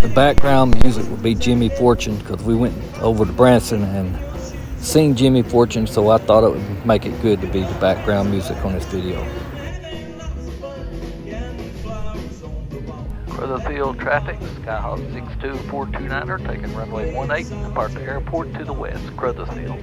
The background music will be Jimmy Fortune, because we went over to Branson and seen Jimmy Fortune, so I thought it would make it good to be the background music on this video. For the field traffic, Sky Hawk 62429er taking runway 18, depart the airport to the west, Crothersville.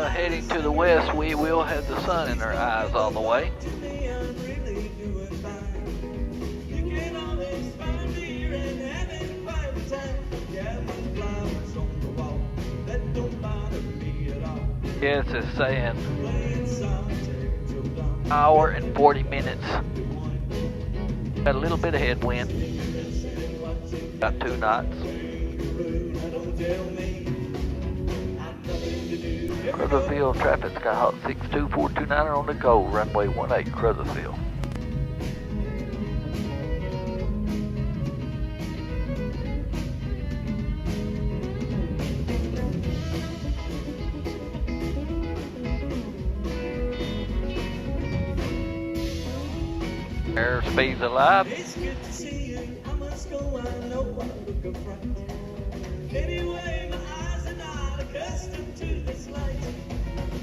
Heading to the west, we will have the sun in our eyes all the way. Yes, it's saying hour and 40 minutes. Got a little bit of headwind. Got 2 knots. Crothersville traffic, Sky Hawk 62429er on the go, runway 18, Crothersville. Airspeed's alive. It's good to see you. I must go. I know I look upright. Anyway, my eyes are not accustomed to this light,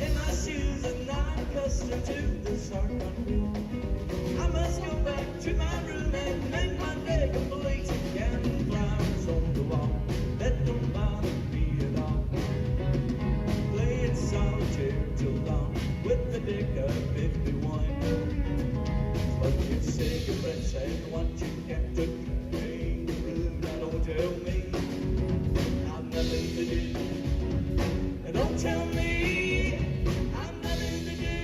and my shoes are not accustomed to this dark concrete. I must go back to my room and make my day complete. Counting flowers on the wall that don't bother me at all. Playing solitaire till dawn with the deck of 51. Smoking cigarettes and watching Captain Kangaroo. Now don't tell me I'm nothing to do. Now don't tell me I'm nothing to do.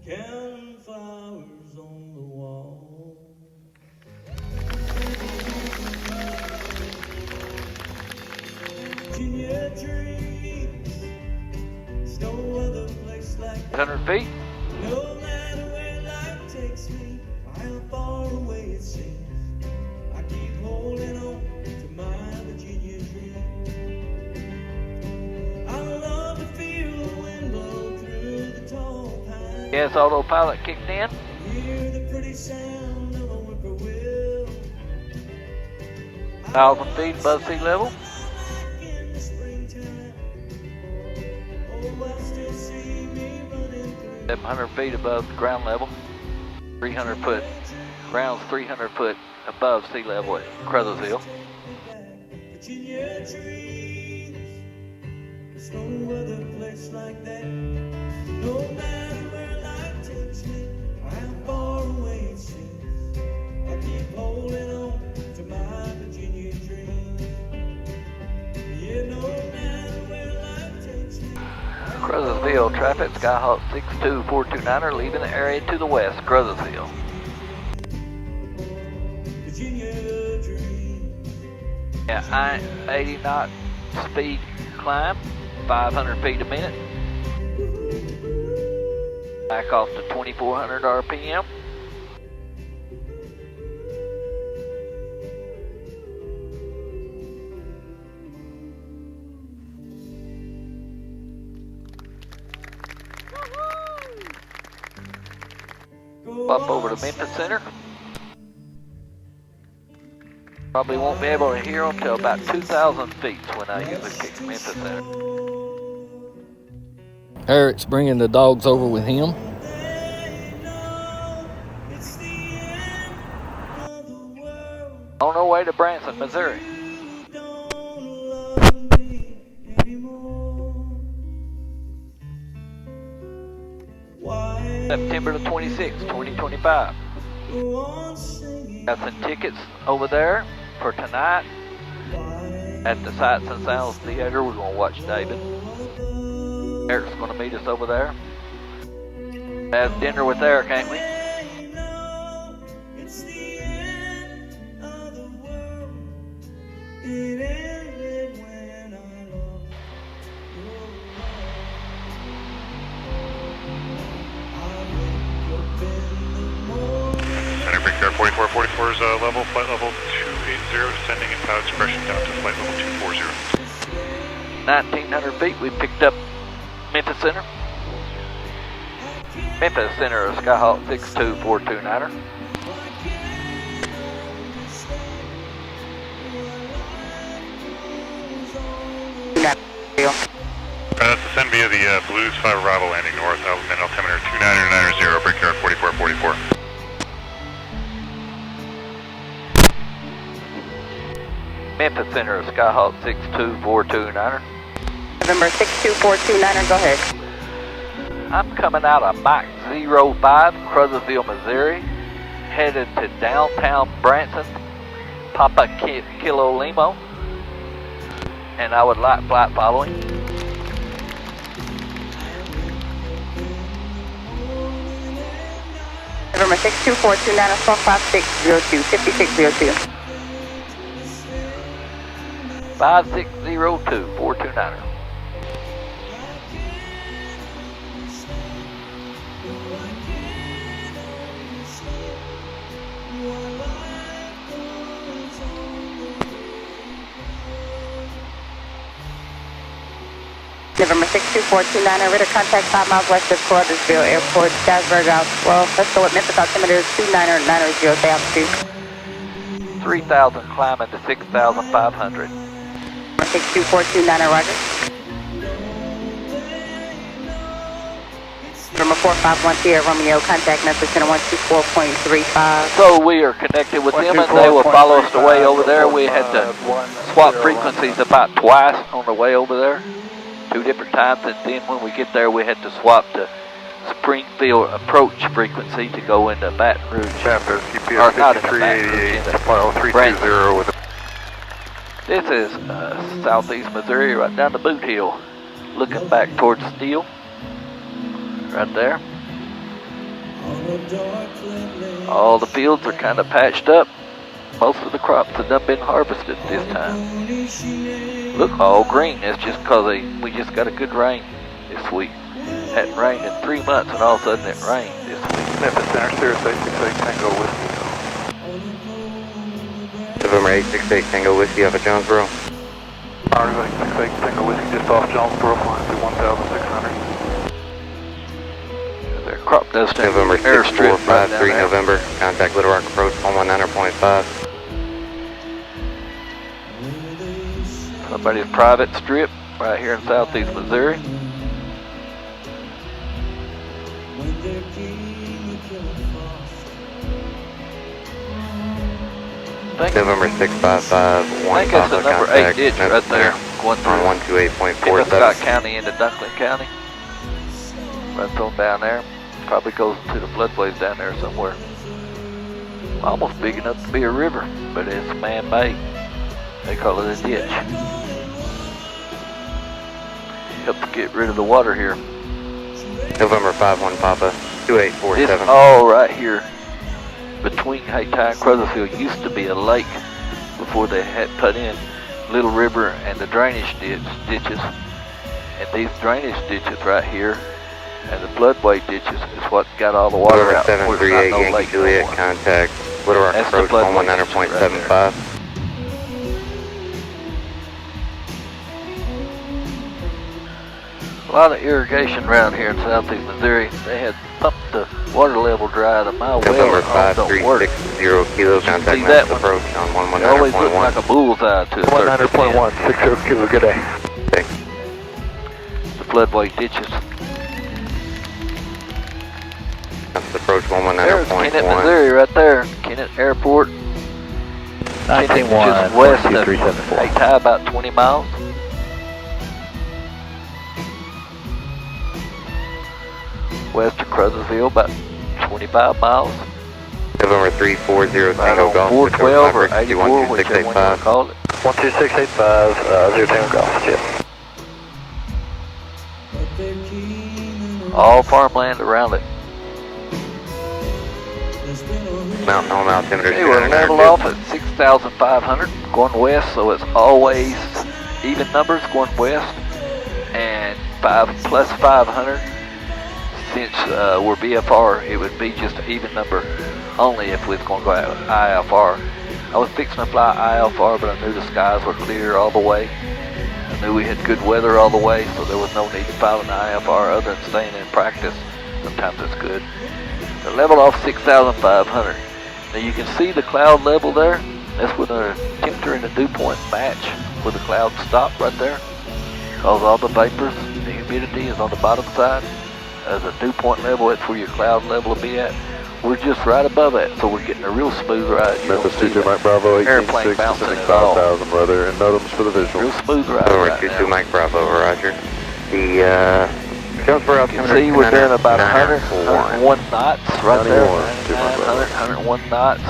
Counting flowers on the wall. Virginia dreams, there's no other place like 100 feet. no matter where life takes me, how far away it seems. I keep holding on to my Virginia dream. I love to feel the wind blow through the tall pines. Gas autopilot kicked in. Hear the pretty sound of a whippoorwill. 1,000 feet above sea level. In the springtime, oh, I still see me running through. 700 feet above ground level. 300 foot. Ground's 300 foot above sea level at Crothersville. Virginia dreams, there's no other place like that. No matter where life takes me, how far away it seems, I keep holding on to my Virginia dreams. Yeah, no matter where life takes me. Crothersville traffic, Sky Hawk 62429er leaving the area to the west, Crothersville. Virginia dreams. Yeah, 80 knot speed climb, 500 feet a minute. Back off to 2400 RPM. Up over to Memphis Center. Probably won't be able to hear them till about 2,000 feet when I usually kick Memphis Center. Eric's bringing the dogs over with him. On our way to Branson, Missouri. September the 26th, 2025. Got some tickets over there for tonight at the Sights and Sounds Theater. We're going to watch David. Eric's going to meet us over there. Have dinner with Eric, ain't we? It ended when I lost your love. I wake up in the morning. Center Brickyard 4444 is level, flight level 280, descending and pilot suppression down to flight level 240. 1,900 feet, we picked up Memphis Center. Memphis Center of Sky Hawk 62429er. That's descend via the Blues 5 arrival landing north, Alpha altimeter 2990, Brickyard 4444. Memphis Center of Sky Hawk 62429er. November 62429er, go ahead. I'm coming out of Mach 05, Crothersville, Missouri, headed to downtown Branson, Papa Kilo Limo, and I would like flight following. November 62429er, 45602, 5602. 5602 429er. November 62429er, radar contact 5 miles west of Crothersville Airport, Jasburg out 12. Let's go with Memphis altimeter 2990, stay altitude. 3,000 climbing to 6,500. 62429er, roger. November 451 Sierra Romeo, contact Memphis Center 124.35. So we are connected with them and they will follow us the way over there. We had to swap frequencies about twice on the way over there, 2 different times, and then when we get there we had to swap to Springfield approach frequency to go into Baton Rouge. Chapter Or not into Baton Rouge, into file 320 with This is southeast Missouri, right down the boot hill, looking back towards Steele, right there. All the fields are kind of patched up. Most of the crops have done been harvested this time. Look, all green. It's just because we just got a good rain this week. Hadn't rained in 3 months, and all of a sudden it rained this week. Memphis Center, Sirius 868 Tango Whiskey. November 868 Tango Whiskey off of Jonesboro. Ours 868 Tango Whiskey just off Jonesboro, flying through 1,600. Their crop dusting November airstrip right down 6453 there. November. Contact Little Rock approach 119.5. Somebody's private strip right here in southeast Missouri. November 655 I think it's the number 8 ditch right there, going on through 128.47. Scott County into Dunklin County. Runs on down there. Probably goes to the floodways down there somewhere. Almost big enough to be a river, but it's man-made. They call it a ditch. Helps get rid of the water here. November 51 Papa This 2847. all right here between Hayti and Crothersville used to be a lake before they had put in Little River and the drainage ditches. And these drainage ditches right here and the floodway ditches is what got all the water November out. Where there's 738 not no Yankee lake Juliet. no more. Contact Little Rock That's the approach floodway ditch right 119.75. A lot of irrigation around here in southeast Missouri. They had pumped the water level dry to my well. November All don't work. 5360 Kilo. Contact See that Memphis one? approach on It always looks like 119.1. a bullseye to a certain extent. 60 Kilo, good day. The floodway ditches. Memphis approach There's Kennett, 119.1. Missouri, right there. Kennett Airport. Kennett, just west of Hayti, about 20 miles. West of Crothersville, about 25 miles. November 340 Right Tango on Golf. 412 or 84, whichever one you want to 12685. call it. 12685, 0 Tango Golf, yes. All farmland around it. Mountain Home altimeter Okay, we're level off at 6,500 going west, so it's always even numbers going west, and 500+500. Since we're BFR, it would be just an even number only if we was going to go out IFR. I was fixing to fly IFR, but I knew the skies were clear all the way. I knew we had good weather all the way, so there was no need to file an IFR other than staying in practice. Sometimes it's good. So level off 6,500. Now you can see the cloud level there. That's where the temperature and the dew point match, where the clouds stop right there. Because all the vapors, the humidity is on the bottom side. As a dew point level, it's where your cloud level will be at. We're just right above it, so we're getting a real smooth ride. Memphis 22 Mike Bravo, 18-6, Pacific 5,000 weather, and NOTAMs for the visual. Real smooth ride Over right 22 now. Mike Bravo, roger. The Jonesboro You can altimeter see we're doing about 901. 101 knots right there. 91, 101 knots.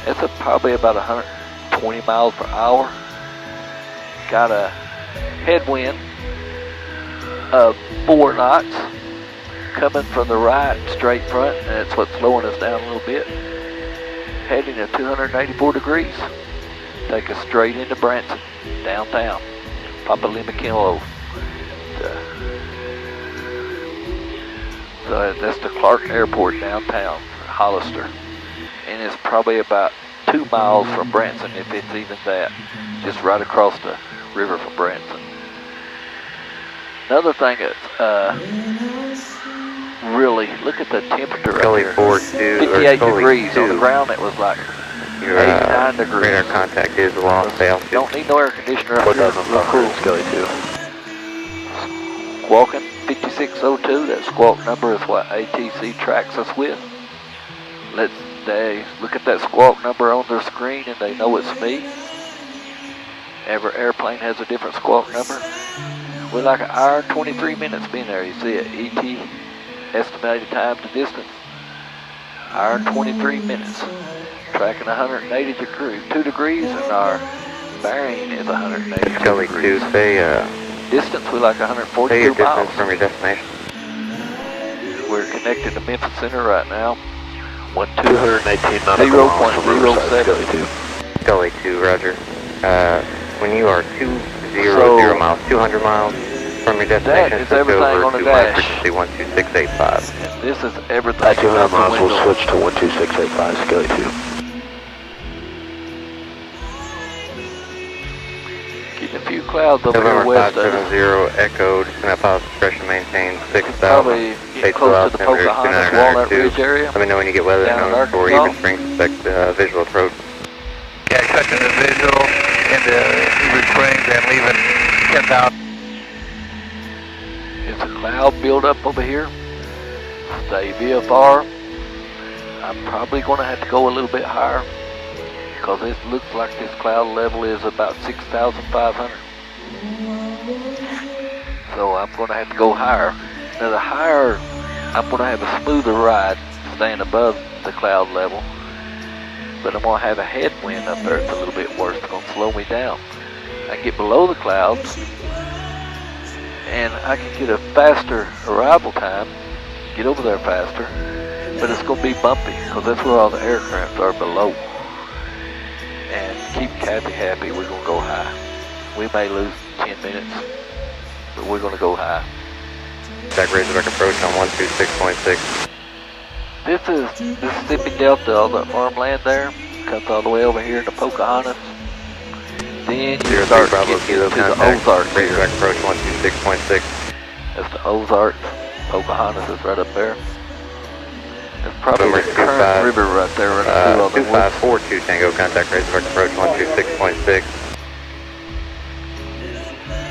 It's probably about 120 miles per hour. Got a headwind of 4 knots. Coming from the right, straight front, and that's what's slowing us down a little bit. Heading at 284 degrees. Take us straight into Branson, downtown. Papa Lima Kilo. So that's the Clark Airport downtown, Hollister. And it's probably about 2 miles from Branson, if it's even that. Just right across the river from Branson. Another thing that's really, look at the temperature right Scully here. 42, 58 degrees. On the ground it was like Your 89 degrees. radar contact is lost altitude. Don't need no air conditioner up here. Real cool. Scully 2. Squawking 5602. That squawk number is what ATC tracks us with. They look at that squawk number on their screen and they know it's me. Every airplane has a different squawk number. We're like an hour and 23 minutes being there. You see it. ET estimated time to distance. Hour and 23 minutes. Tracking 180 degrees, 2 degrees, and our bearing is 180 Scully degrees. 2, say Distance, we like your 142 distance miles. from your destination. We're connected to Memphis Center right now. 218 nautical miles from Riverside, Scully 2. Scully 2, roger. When you are 200 So, miles, 200 miles from your destination, that is switch everything over on the to dash. frequency 12685. And this is everything. At 200 out the miles, we'll window. switch to 12685, Scully 2. Getting a few clouds over here November west of us. 570 echoed, and pilot discretion maintained 6,000. Probably get close to the Pocahontas, Walnut Ridge area. Let me know when you get weather Down in known for Arkansas. Even Springs, expect visual approach. Yeah, cutting the visual into Even Springs and leaving 10,000. It's a cloud buildup over here. Stay VFR. I'm probably going to have to go a little bit higher because it looks like this cloud level is about 6,500. So I'm going to have to go higher. Now the higher, I'm going to have a smoother ride staying above the cloud level. But I'm going to have a headwind up there. It's a little bit worse. It's going to slow me down. I can get below the clouds and I can get a faster arrival time, get over there faster, but it's going to be bumpy because that's where all the aircraft are below. And keep Kathy happy, we're going to go high. We may lose 10 minutes, but we're going to go high. Stack Razorback approach on 126.6. This is Mississippi Delta, all the farmland there, comes all the way over here to Pocahontas. Then you 03 start Bravo getting Kilo to the contact. Ozarks here. Razorback approach 126.6. That's the Ozarks. Pocahontas is right up there. That's probably November the current 25, river right there running through all the woods. 2542 Tango contact Razorback approach 126.6.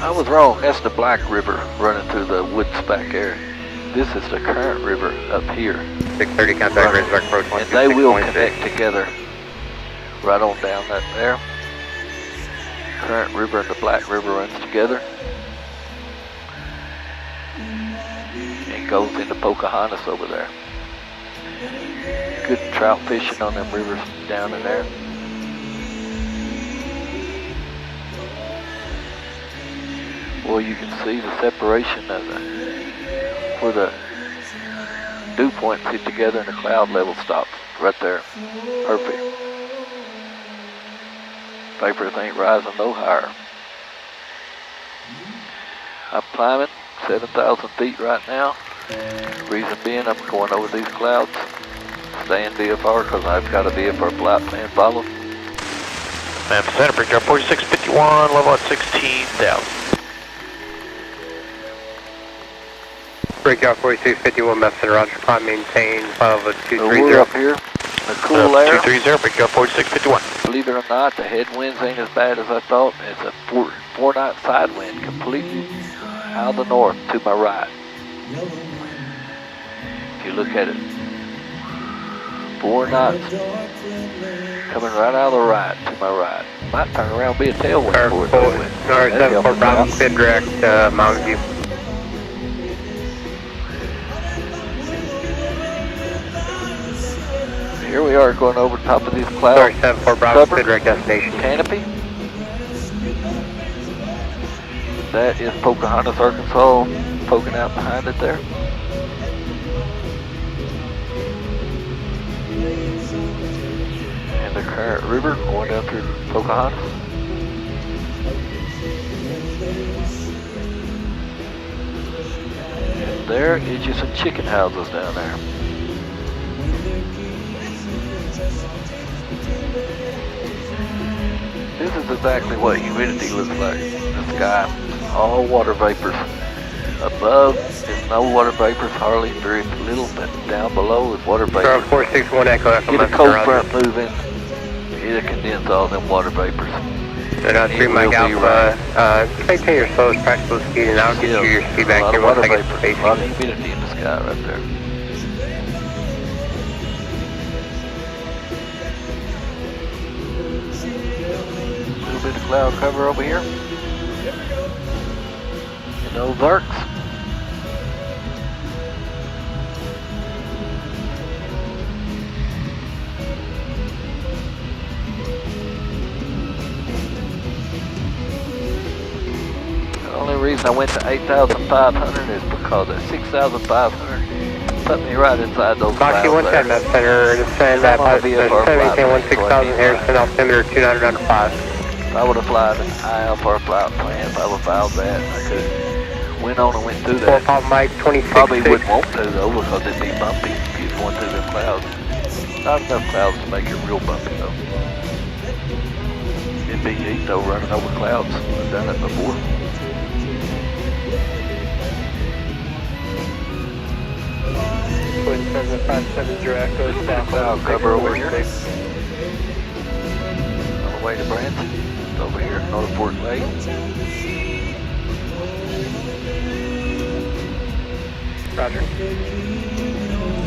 I was wrong. That's the Black River running through the woods back there. This is the current river up here. 630 contact Razorback approach 126.6. And they will connect together right on down that there. Current river and the Black River runs together. And goes into Pocahontas over there. Good trout fishing on them rivers down in there. Well, you can see the separation of where the dew points hit together and the cloud level stops right there. Perfect. Vapors ain't rising no higher. I'm climbing 7,000 feet right now. Reason being, I'm going over these clouds. Staying VFR because I've got a VFR flight plan follow. Memphis Center, breakout 4651, level at 16,000. Breakout 4651, Memphis Center, Roger, climb, maintain, level at 230. So we're up here. The cool air. 230, breakout 4651. Believe it or not, the headwinds ain't as bad as I thought. It's a four-knot side wind, completely out of the north to my right. If you look at it, 4 knots coming right out of the right to my right. Might turn around and be a tailwind for it. North 74 Bravo, spin direct, Mountain View. Here we are going over the top of these clouds. North 74 Bravo, spin direct destination. Canopy. That is Pocahontas, Arkansas, poking out behind it there. And the current river going down through Pocahontas. And there is just some chicken houses down there. This is exactly what humidity looks like. The sky, all water vapors. Above is no water vapors, hardly, very little, but down below is water vapors. 461 Echo, Echo, Get a cold front moving, it'll condense all them water vapors. So now 3 Mike Alpha, maintain your slowest practical speed and I'll get you your speed back here once I get to spacing. A lot of humidity in the sky right there. Bit of cloud cover over here. In those arcs. The only reason I went to 8,500 is because at 6,500 put me right inside those clouds. Moxie 110, Memphis Center, descend at 16,000 Harrison, altimeter 29 under 5. If I would have flied an IFR flight plan, if I would have filed that, I could have went on and went through that. 4 Pop Mike 26. Probably wouldn't want to though because it'd be bumpy if you're going through them clouds. Not enough clouds to make it real bumpy though. It'd be neat though running over clouds. I've done it before. Twin 757 Echo, south Cloud cover over here. On the way to Branson. It's over here at North Fork Lake. Roger.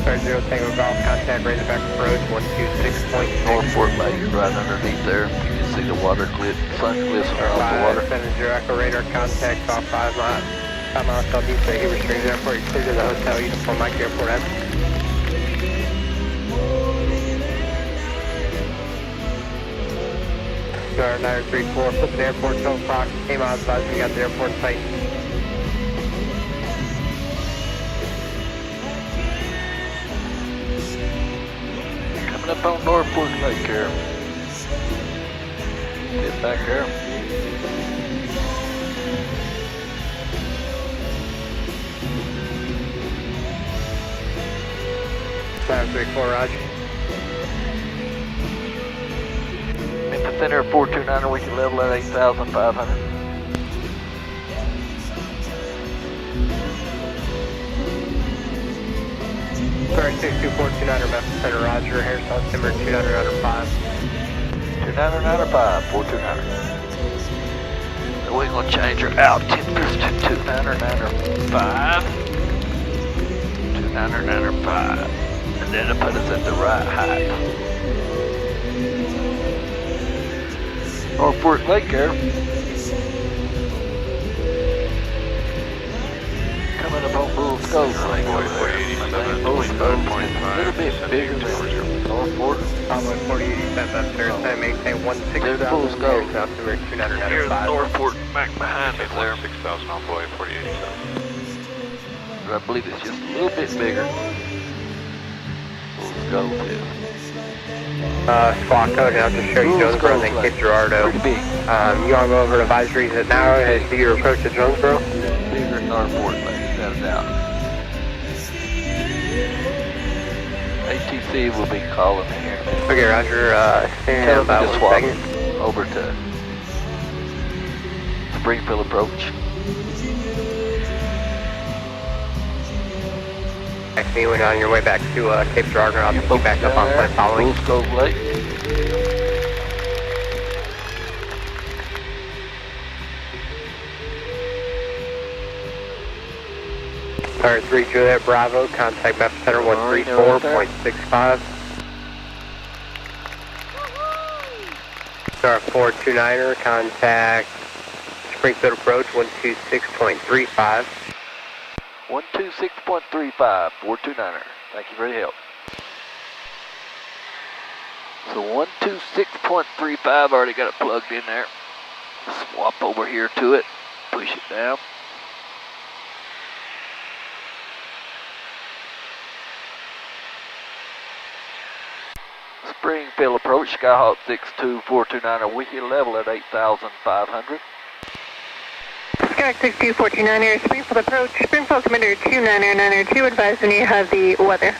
Start 0 Tango Golf, contact Razorback approach 126.6. North Fork Lake is right underneath there. You can see the water cliff, sun cliffs around the water. 570 Echo radar contact off 5 miles. 5 miles southeast of Heber Springs Airport. You're clear to the hotel, uniform Mike Airport F. Star 934, flip the airport, 12 o'clock. Came out, advised we got the airport site. Coming up on North Fork Lake here. Get back here. 534, Roger. Memphis Center 429, we can level at 8,500. Sorry, 62429 Memphis Center, Roger. Harrison, altimeter 29 under 5. 29 under 5, 429. So we're going to change our altimeters to 29 under 5. 29 under 5. And then it'll put us at the right height. North Fork Lake here. Coming up on Bull's Cove. A little bit bigger than North Fork. Almost 4087, that's Harrison, maintain 16,000. There's Bull's Cove. Altimeter 29 under Here's 5. North Fork back behind us there. 6,000 on boy, 4087. But I believe it's just a little bit bigger. Bull's Cove is. Squawk code, and I'll just show you Jonesboro and then Cape Girardeau. Pretty big. You want to go over to advisories at now as to your approach to Jonesboro? Bigger than our port, without a doubt. ATC will be calling me here in a minute. Okay, Roger. Stand Tell by them to 1 swap second. over to Springfield approach. Next me when on your way back to Cape Girardeau, I'll pick you back up on plan following. Bulls Cove Lake. Alright, 3 Juliet Bravo, contact Map Center 134.65. Star 429er, contact Springfield Approach 126.35. 126.35, 429er. Thank you for your help. So 126.35, already got it plugged in there. Swap over here to it, push it down. Springfield approach, Skyhawk 62429, we can level at 8,500. Skyhawk 62429, Springfield approach, Springfield Commander 29902, advise when you have the weather.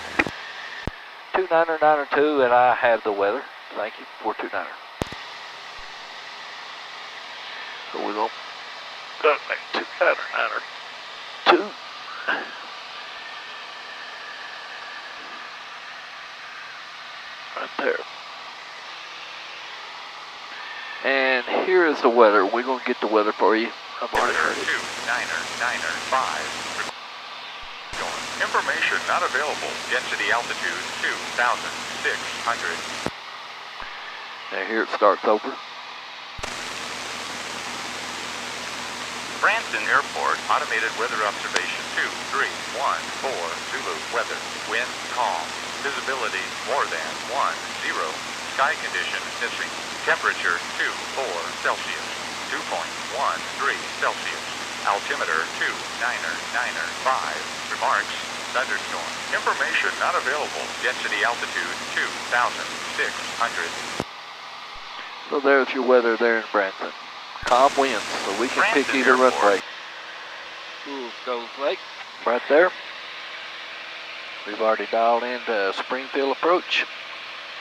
29902, and I have the weather. Thank you, 429er. So we're going to go back 299er. 2. Right there. And here is the weather. We're going to get the weather for you. I've already heard it. 29995. Information not available. Density altitude 2,600. Now here it starts over. Branson Airport, automated weather observation 2314 Zulu weather. Wind calm. Visibility more than 10. Sky condition missing. Temperature 24 Celsius. 2.13 Celsius. Altimeter 29995. Remarks, thunderstorm. Information not available. Density altitude 2,600. So there's your weather there in Branson. Calm winds, so we can Branson pick either Airport. runway. Bulls Cove Lake, right there. We've already dialed into Springfield approach.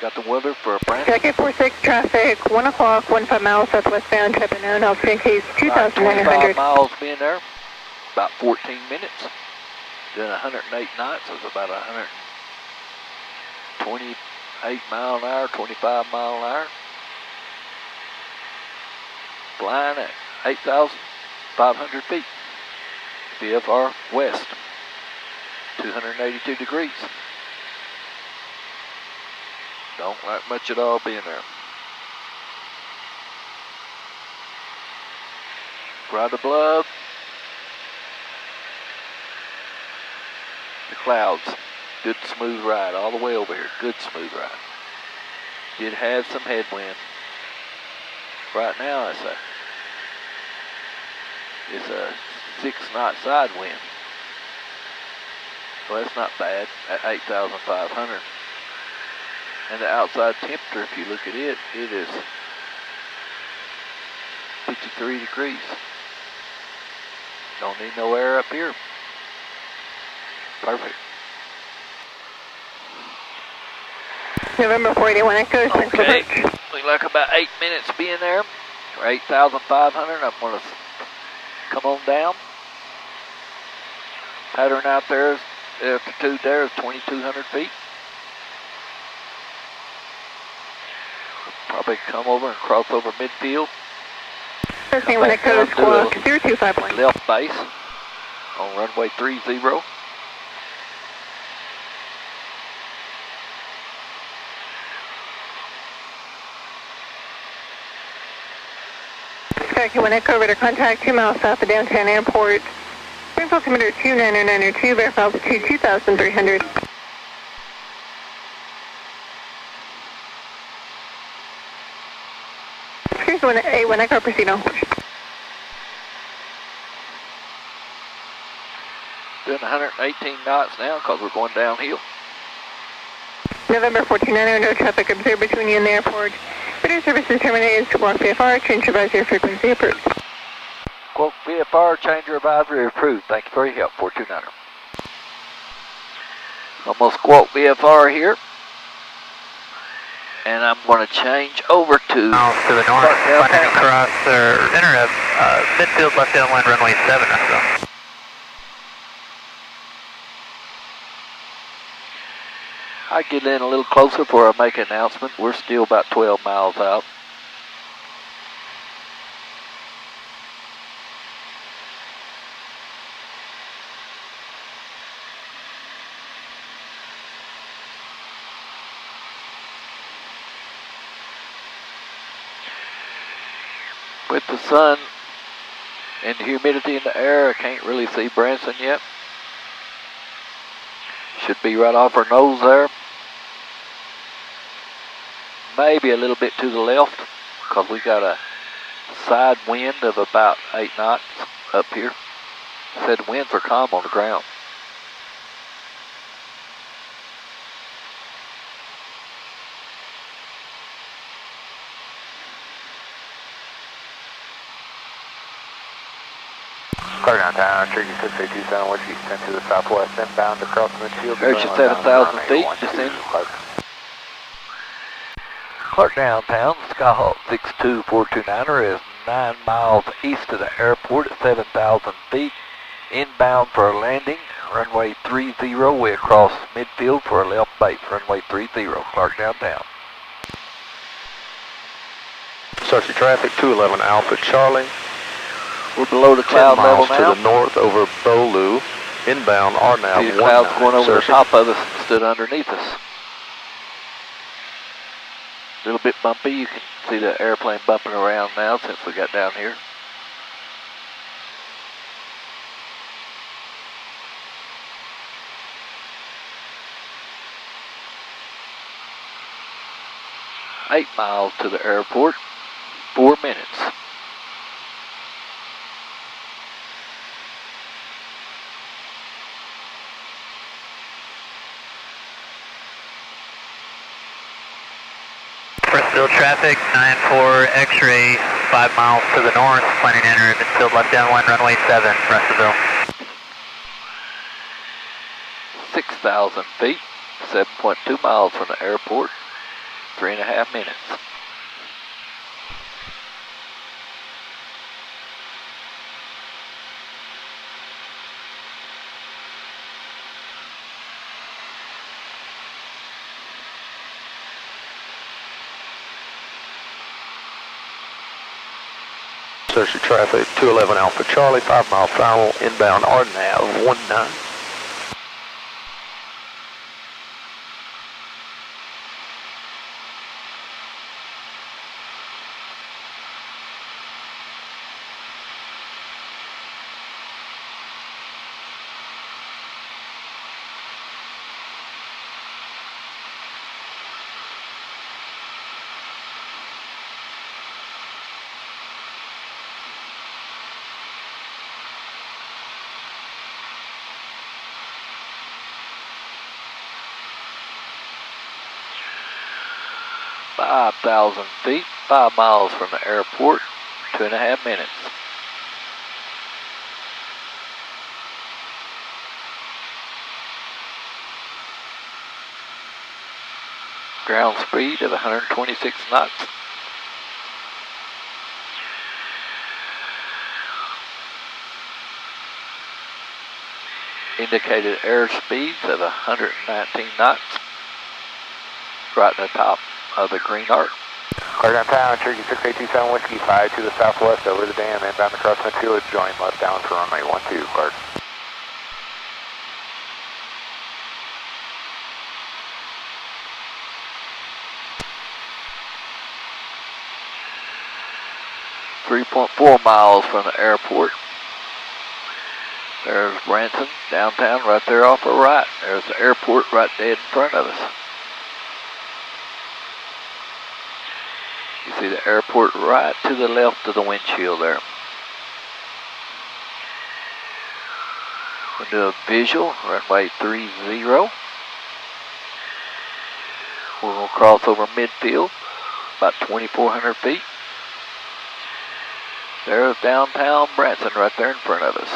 Got the weather for Branson. Jacket 46 traffic, 1 o'clock, 15 miles southwestbound, traffic known, altitude case 2,900. 25 miles being there, about 14 minutes. Doing 108 knots, so it's about 128 mile an hour, 25 mile an hour. Flying at 8,500 feet. VFR west, 282 degrees. Don't like much at all being there. Right above the clouds. Good smooth ride all the way over here. Good smooth ride. Did have some headwind. Right now it's a 6-knot side wind. Well, that's not bad at 8,500. And the outside temperature, if you look at it, it is 53 degrees. Don't need no air up here. Perfect. November 481 Echo, Springfield Okay, approach. we like about 8 minutes being there. For 8,500, I'm going to come on down. Pattern out there, altitude there is 2,200 feet. Probably come over and cross over midfield. Cessna Sky Hawk, Squawk 0251. Left base on runway 30. Sky 1 Echo, radar contact 2 miles south of downtown airport. Springfield Commander 29902, verify altitude 2,300. Here's A1 Echo, proceed on course. Doing 118 knots now because we're going downhill. November 1490, no traffic observed between you and the airport. Radar services terminated. Squawk VFR, change advisory frequency approved. Quote VFR, change your advisory approved. Thank you for your help, 429er. Almost Squawk VFR here. And I'm going to change over to... Miles to the north, planning across, enter midfield left downwind runway 7, so. I get in a little closer before I make an announcement. We're still about 12 miles out. With the sun and the humidity in the air, I can't really see Branson yet. Should be right off our nose there. Maybe a little bit to the left, because we got a side wind of about 8 knots up here. Said winds are calm on the ground. Clear downtown, Cherokee 682 Sound West East 10 to the southwest, inbound across the midfield. There's your 7,000 feet, descend. Clark downtown, Sky Hawk 62429er is 9 miles east of the airport at 7,000 feet. Inbound for a landing, runway 30, way across midfield for a left base, runway 30, Clark downtown. Search traffic 211 Alpha Charlie. We're below the cloud 10 level miles now. to the north over Bolu. Inbound RNAV See the clouds going over the searching. top of us and stood underneath us. A little bit bumpy. You can see the airplane bumping around now since we got down here. Eight miles to the airport, 4 minutes. Midfield traffic, 94 X-ray, 5 miles to the north, planning to enter midfield left downwind runway 7, Russellville. 6,000 feet, 7.2 miles from the airport, 3.5 minutes. Search traffic 211 Alpha Charlie, 5 mile final, inbound RNAV 19. Five 5,000 feet, 5 miles from the airport, 2.5 minutes. Ground speed of 126 knots. Indicated airspeeds of 119 knots. Right at the top of the green arc. Clear downtown, Cherokee 682 Sound Whiskey 5 to the southwest over the dam, inbound across midfield, join left down for runway 12, Clark. .4 miles from the airport. There's Branson, downtown, right there off our right. There's the airport right dead in front of us. You see the airport right to the left of the windshield there. We'll do a visual, runway 30. cross over midfield, about 2,400 feet. There's downtown Branson right there in front of us.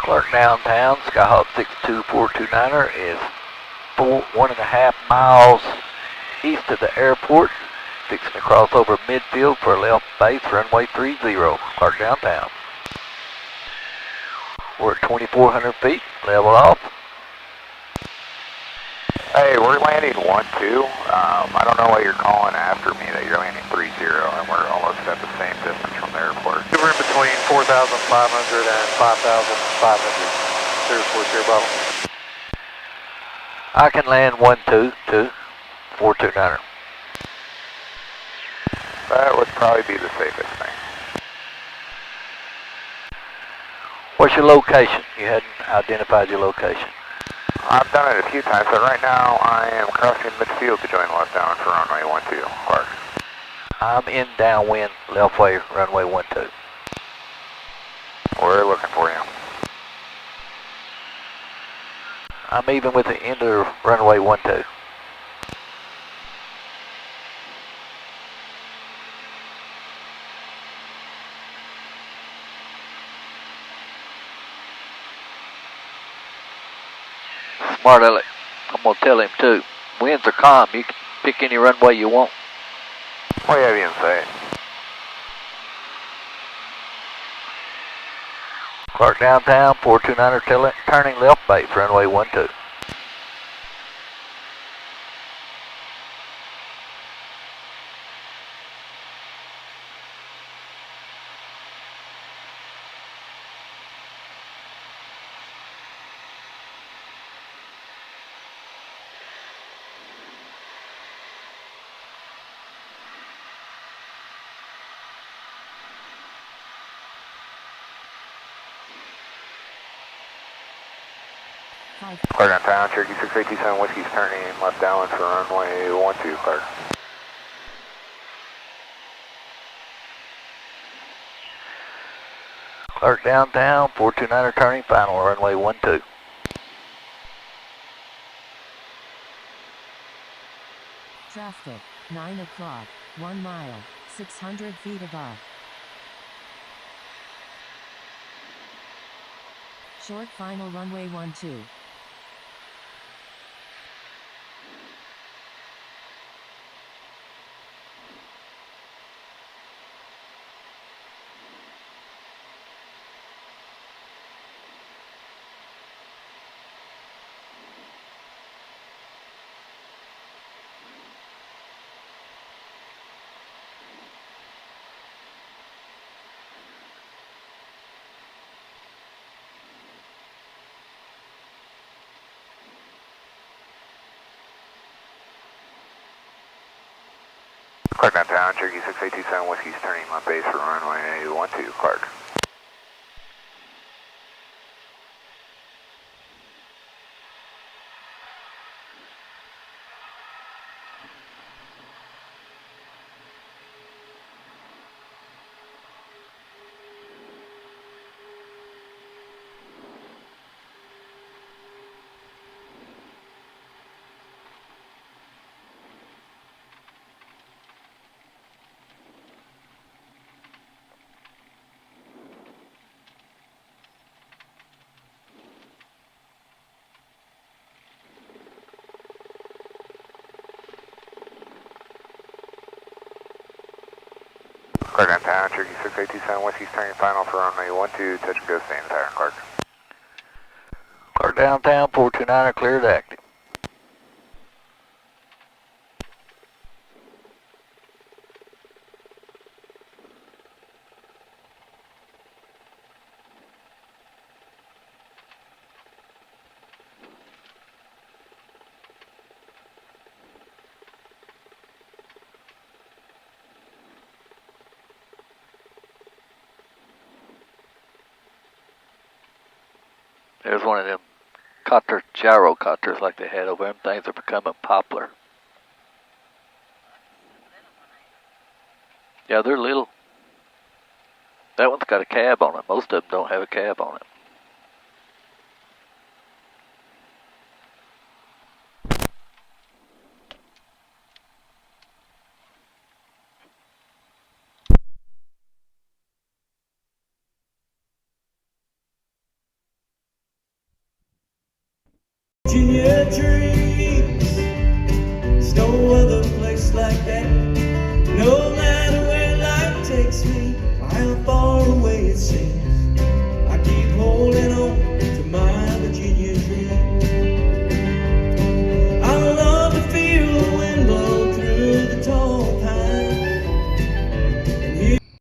Clark downtown, Skyhawk 62429er is 1.5 miles east of the airport, fixing to cross over midfield for left base, runway 30, Clark downtown. We're at 2,400 feet, level off. Hey, we're landing 1-2. I don't know why you're calling after me that you're landing 3-0 and we're almost at the same distance from the airport. We're in between 4,500 and 5,500. There's what's your problem. I can land 122, 429er. That would probably be the safest thing. What's your location? You hadn't identified your location. I've done it a few times, but right now I am crossing midfield to join left down for runway 12, Clark. I'm in downwind, left way, runway 12. We're looking for you. I'm even with the end of runway 12. Smart Aleck, I'm going to tell him too. Winds are calm. You can pick any runway you want. What do you have you say? Clark downtown, 429er turning left base, runway 12. Clark downtown, Cherokee 6827 Whiskey's turning left downwind for runway 12, Clark. Clark downtown, 429er turning final, runway 12. Traffic, 9 o'clock, 1 mile, 600 feet above. Short final runway 12. Clark downtown, Cherokee 6827 Whiskey's turning left base for runway 12, Clark. Clark downtown, Cherokee 6827 Whiskey's turning final for runway 12, touch and go, stay in the tower, Clark. Clark downtown, 429er cleared active. There's one of them copter, gyrocopters like they had over them. Things are becoming popular. Yeah, they're little. That one's got a cab on it. Most of them don't have a cab on it. Virginia dreams, there's no other place like that. No matter where life takes me, or how far away it seems.